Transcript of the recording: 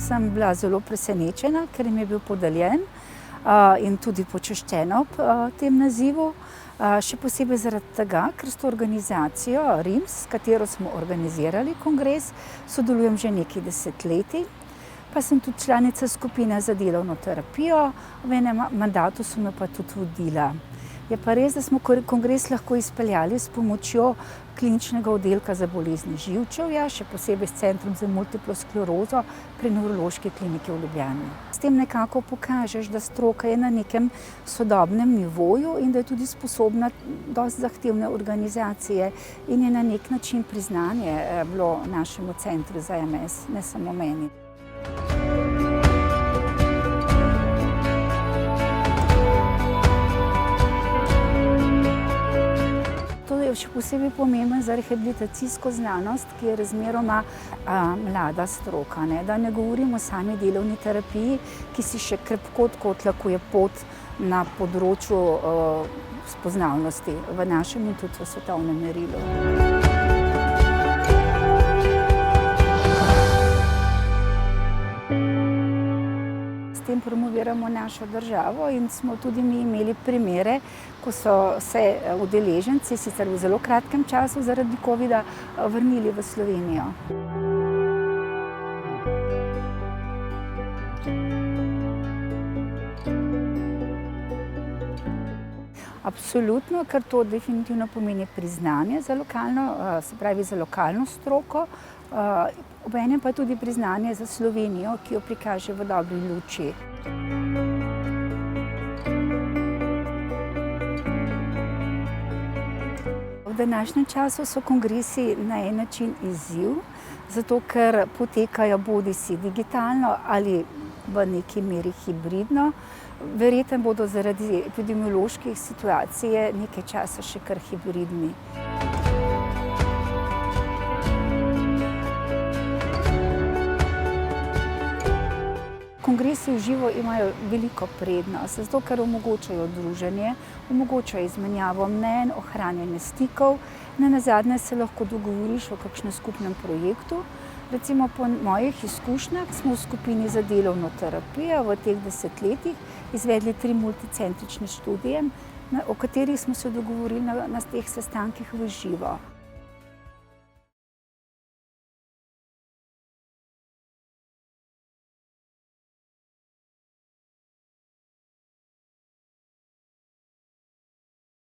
sem bila zelo presenečena, ker mi je bil podeljen in tudi počaščena ob tem nazivu. Še posebej zaradi tega, ker s to organizacijo RIMS, s katero smo organizirali kongres, sodelujem že nekaj desetletij. Pa sem tudi članica skupine za delovno terapijo, v enem mandatu sem jo pa tudi vodila. Je pa res, da smo kongres lahko izpeljali s pomočjo kliničnega oddelka za bolezni živčevja, še posebej s Centrom za multiplo sklerozo pri Nevrološki kliniki v Ljubljani. S tem nekako pokažeš, da stroka je na nekem sodobnem nivoju in da je tudi sposobna dosti zahtevne organizacije in je na nek način priznanje bilo našemu centru za MS, ne samo meni. Še posebej pomemben za rehabilitacijsko znanost, ki je razmeroma mlada stroka. Da ne govorimo o sami delovni terapiji, ki si še krepko tlakuje pot na področju spoznavnosti v našem in tudi v svetovnem merilu. S tem promoviramo našo državo in smo tudi mi imeli primere, ko so se udeleženci, sicer v zelo kratkem času zaradi covida, vrnili v Slovenijo. Absolutno, ker to definitivno pomeni priznanje za lokalno, se pravi za lokalno stroko, obenem pa tudi priznanje za Slovenijo, ki jo prikaže v dobri luči. V današnjem času so kongresi na en način izziv, zato ker potekajo bodisi digitalno ali v neki meri hibridno. Verjetno bodo zaradi epidemioloških situacij nekaj časa še kar hibridni. Kongresi v živo imajo veliko prednost, zato ker omogočajo druženje, omogočajo izmenjavo mnenj, ohranjanje stikov, nenazadnje se lahko dogovoriš o kakšnem skupnem projektu. Recimo po mojih izkušnjah smo v skupini za delovno terapijo v teh desetletjih izvedli 3 multicentrične študije, o katerih smo se dogovorili na teh sestankih v živo.